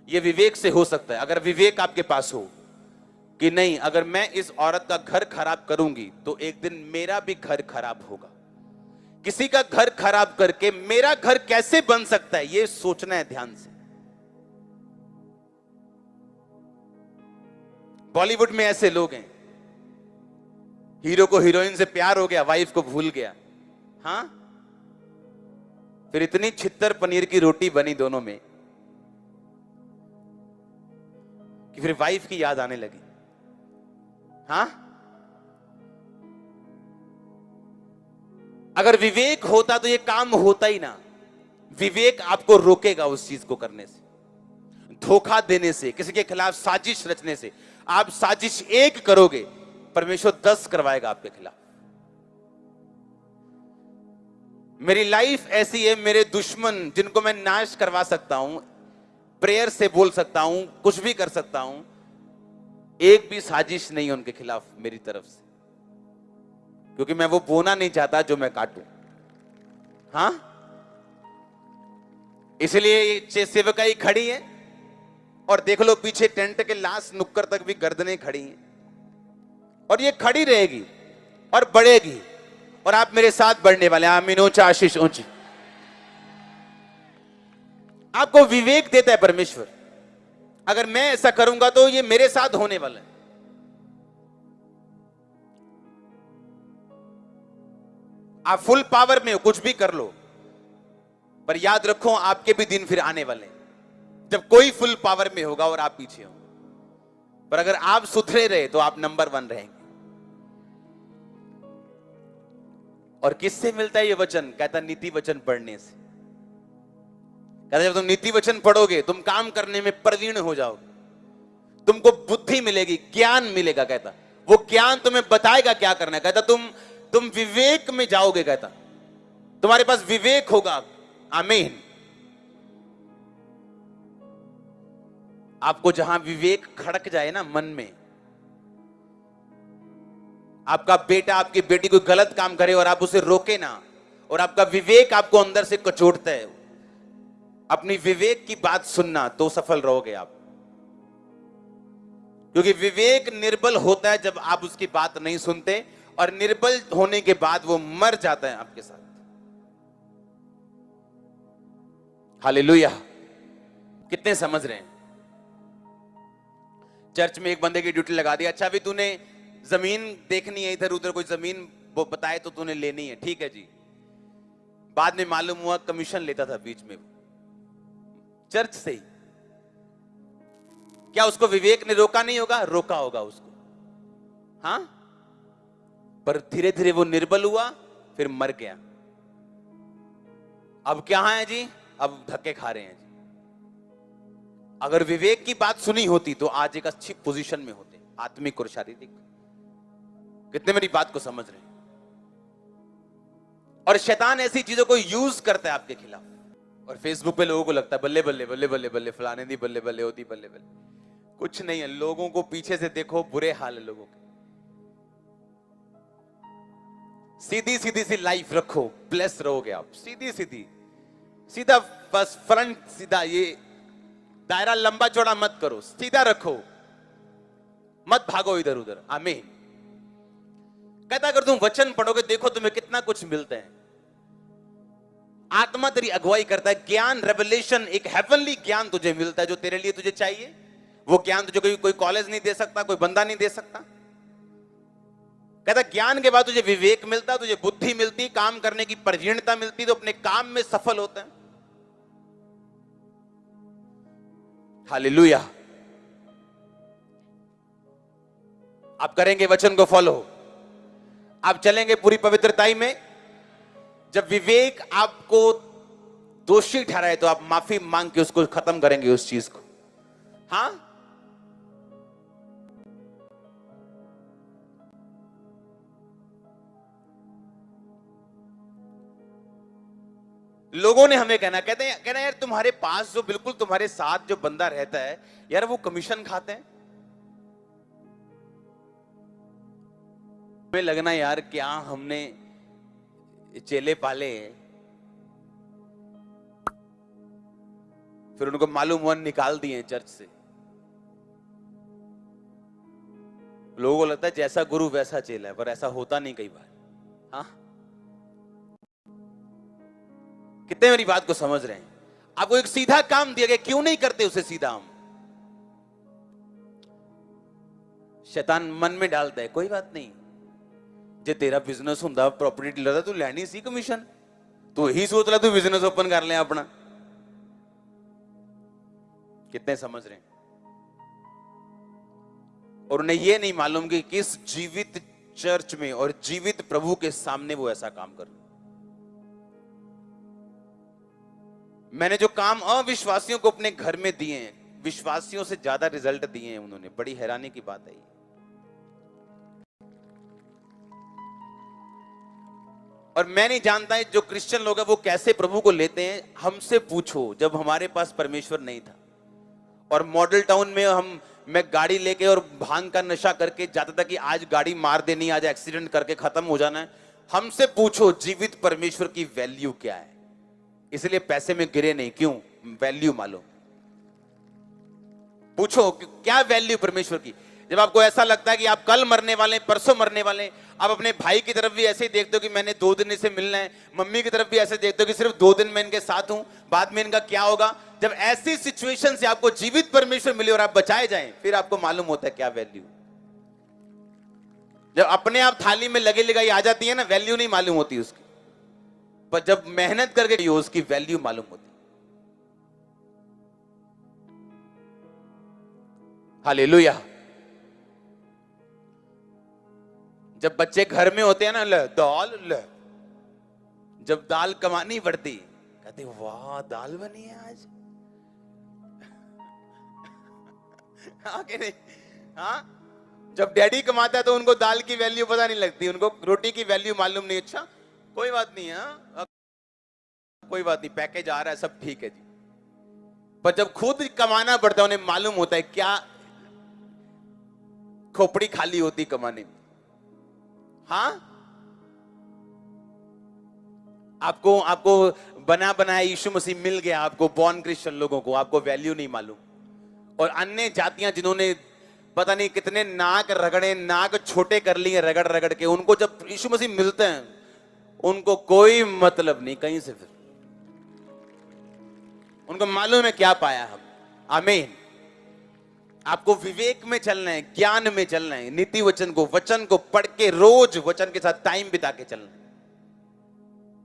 ये विवेक से हो सकता है। अगर विवेक आपके पास हो कि नहीं, अगर मैं इस औरत का घर खराब करूंगी तो एक दिन मेरा भी घर खराब होगा, किसी का घर खराब करके मेरा घर कैसे बन सकता है, ये सोचना है ध्यान से। बॉलीवुड में ऐसे लोग हैं, हीरो को हीरोइन से प्यार हो गया, वाइफ को भूल गया, हाँ, फिर इतनी छित्तर पनीर की रोटी बनी दोनों में कि फिर वाइफ की याद आने लगी। हाँ, अगर विवेक होता तो ये काम होता ही ना। विवेक आपको रोकेगा उस चीज को करने से, धोखा देने से, किसी के खिलाफ साजिश रचने से। आप साजिश एक करोगे, परमेश्वर 10 करवाएगा आपके खिलाफ। मेरी लाइफ ऐसी है, मेरे दुश्मन जिनको मैं नाश करवा सकता हूं, प्रेयर से बोल सकता हूं, कुछ भी कर सकता हूं, एक भी साजिश नहीं है उनके खिलाफ मेरी तरफ से, क्योंकि मैं वो बोना नहीं चाहता जो मैं काटूं। हाँ, इसलिए सेवकाई खड़ी है, और देख लो पीछे टेंट के लास्ट नुक्कड़ तक भी गर्दनें खड़ी हैं, और ये खड़ी रहेगी और बढ़ेगी, और आप मेरे साथ बढ़ने वाले हैं। आमीन। ऊंचा आशीष ऊंची। आपको विवेक देता है परमेश्वर, अगर मैं ऐसा करूंगा तो ये मेरे साथ होने वाला है। आप फुल पावर में हो, कुछ भी कर लो, पर याद रखो आपके भी दिन फिर आने वाले हैं जब कोई फुल पावर में होगा और आप पीछे हो। पर अगर आप सुधरे रहे तो आप नंबर 1 रहेंगे। और किससे मिलता है ये वचन? कहता नीति वचन पढ़ने से। कहता जब तुम नीति वचन पढ़ोगे तुम काम करने में प्रवीण हो जाओगे, तुमको बुद्धि मिलेगी, ज्ञान मिलेगा। कहता वो ज्ञान तुम्हें बताएगा क्या करना है। कहता तुम विवेक में जाओगे। कहता तुम्हारे पास विवेक होगा। आमीन। आपको जहां विवेक खड़क जाए ना मन में, आपका बेटा आपकी बेटी कोई गलत काम करे और आप उसे रोके ना, और आपका विवेक आपको अंदर से कचोटता है, अपनी विवेक की बात सुनना, तो सफल रहोगे आप। क्योंकि विवेक निर्बल होता है जब आप उसकी बात नहीं सुनते, और निर्बल होने के बाद वो मर जाता है आपके साथ। हालेलुया। कितने समझ रहे हैं? चर्च में एक बंदे की ड्यूटी लगा दी, अच्छा भी तूने जमीन देखनी है, इधर उधर कोई जमीन वो बताए तो तूने लेनी है, ठीक है जी। बाद में मालूम हुआ कमीशन लेता था बीच में चर्च से ही। क्या उसको विवेक ने रोका नहीं होगा? रोका होगा उसको, हाँ, पर धीरे धीरे वो निर्बल हुआ, फिर मर गया। अब क्या है जी? अब धक्के खा रहे हैं जी। अगर विवेक की बात सुनी होती तो आज एक अच्छी पोजीशन में होते, आत्मिक और शारीरिक। कितने मेरी बात को समझ रहे हैं? और शैतान ऐसी चीजों को यूज करता है आपके खिलाफ। और फेसबुक पे लोगों को लगता है बल्ले बल्ले बल्ले बल्ले बल्ले, फलाने दी बल्ले बल्ले, होती बल्ले बल्ले। कुछ नहीं है, लोगों को पीछे से देखो, बुरे हाल है लोगों के। सीधी सीधी सी लाइफ रखो, ब्लेस रहोगे आप। सीधी सीधी, सीधा, बस फ्रंट सीधा, ये दायरा लंबा चौड़ा मत करो, सीधा रखो, मत भागो इधर उधर। आमीन। कहता अगर तुम वचन पढ़ोगे, देखो तुम्हें कितना कुछ मिलता है। आत्मा तेरी अगुवाई करता है, ज्ञान, रेवलेशन, एक हेवनली ज्ञान तुझे मिलता है जो तेरे लिए तुझे चाहिए। वो ज्ञान तुझे कोई कॉलेज नहीं दे सकता, कोई बंदा नहीं दे सकता। कहता ज्ञान के बाद तुझे विवेक मिलता, तुझे बुद्धि मिलती, काम करने की प्रवीणता मिलती, तो अपने काम में सफल होता है। हालेलुया। आप करेंगे वचन को फॉलो, आप चलेंगे पूरी पवित्रताई में। जब विवेक आपको दोषी ठहराए तो आप माफी मांग के उसको खत्म करेंगे उस चीज को। हाँ, लोगों ने हमें कहना यार तुम्हारे पास जो बिल्कुल तुम्हारे साथ जो बंदा रहता है यार, वो कमीशन खाते हैं। हमें लगना यार क्या हमने चेले पाले हैं। फिर उनको मालूम हुआ निकाल दिए चर्च से। लोगों को लगता है जैसा गुरु वैसा चेला है, पर ऐसा होता नहीं कई बार। हाँ, कितने मेरी बात को समझ रहे हैं? आपको एक सीधा काम दिया गया, क्यों नहीं करते उसे सीधा? हम शैतान मन में डालता है, कोई बात नहीं, जे तेरा बिजनेस हुंदा प्रॉपर्टी डीलर दा, तू लैनी सी कमीशन, तू यही सोच ला तू बिजनेस ओपन कर ले अपना। कितने समझ रहे हैं? और उन्हें यह नहीं मालूम कि किस जीवित चर्च में और जीवित प्रभु के सामने वो ऐसा काम कर। मैंने जो काम अविश्वासियों को अपने घर में दिए हैं, विश्वासियों से ज्यादा रिजल्ट दिए हैं उन्होंने। बड़ी हैरानी की बात है। और मैं नहीं जानता है जो क्रिश्चियन लोग हैं वो कैसे प्रभु को लेते हैं। हमसे पूछो, जब हमारे पास परमेश्वर नहीं था और मॉडल टाउन में मैं गाड़ी लेके और भांग का नशा करके जाता था कि आज गाड़ी मार देनी, आज एक्सीडेंट करके खत्म हो जाना है। हमसे पूछो जीवित परमेश्वर की वैल्यू क्या है। इसलिए पैसे में गिरे नहीं, क्यों? वैल्यू मालूम। पूछो क्या वैल्यू परमेश्वर की। जब आपको ऐसा लगता है कि आप कल मरने वाले, परसों मरने वाले, आप अपने भाई की तरफ भी ऐसे ही देखते हो कि मैंने 2 दिन से मिलना है, मम्मी की तरफ भी ऐसे देखते हो कि सिर्फ 2 दिन मैं इनके साथ हूं, बाद में इनका क्या होगा। जब ऐसी सिचुएशन से आपको जीवित परमेश्वर मिले और आप बचाए जाएं, फिर आपको मालूम होता है क्या वैल्यू। जब अपने आप थाली में लगे लगाई आ जाती है ना, वैल्यू नहीं मालूम होती उसकी, पर जब मेहनत करके उसकी वैल्यू मालूम होती। हालेलुया। जब बच्चे घर में होते हैं ना, दाल जब दाल कमानी पड़ती, कहते वाह दाल बनी है आज। हाँ कि नहीं? हाँ, जब डैडी कमाता है तो उनको दाल की वैल्यू पता नहीं लगती, उनको रोटी की वैल्यू मालूम नहीं। अच्छा कोई बात नहीं है, कोई बात नहीं, पैकेज आ रहा है, सब ठीक है जी। पर जब खुद कमाना पड़ता है उन्हें मालूम होता है क्या खोपड़ी खाली होती कमाने में। हाँ, आपको बना बनाया यीशु मसीह मिल गया, आपको बॉर्न क्रिश्चियन लोगों को, आपको वैल्यू नहीं मालूम। और अन्य जातियां जिन्होंने पता नहीं कितने नाक रगड़े, नाक छोटे कर लिए रगड़ रगड़ के, उनको जब यीशु मसीह मिलते हैं उनको कोई मतलब नहीं कहीं से। फिर उनको मालूम है क्या पाया हम। आमीन। आपको विवेक में चलना है, ज्ञान में चलना है, नीति वचन को पढ़ के रोज वचन के साथ टाइम बिता के चलना है।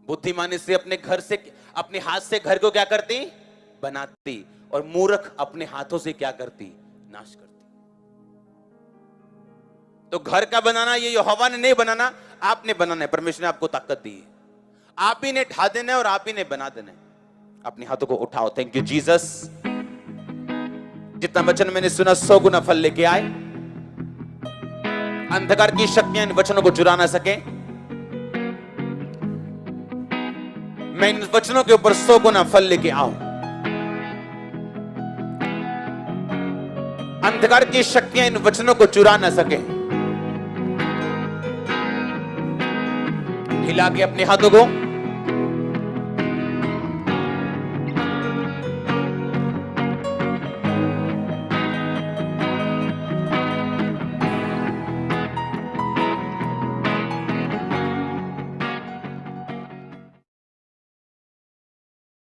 बुद्धिमान इससे अपने घर से, अपने हाथ से घर को क्या करती? बनाती। और मूर्ख अपने हाथों से क्या करती? नाश करती। तो घर का बनाना ये यहोवा ने नहीं बनाना, आपने बनाना है। परमेश्वर ने आपको ताकत दी है, आप ही ने ढा देना है और आप ही ने बना देना है। अपने हाथों को उठाओ। Thank you Jesus. जितना वचन मैंने सुना 100 गुना फल लेके आए। अंधकार की शक्तियां इन वचनों को चुरा ना सके। मैं इन वचनों के ऊपर 100 गुना फल लेके आऊं। अंधकार की शक्तियां इन वचनों को चुरा ना सके। हिला के अपने हाथों को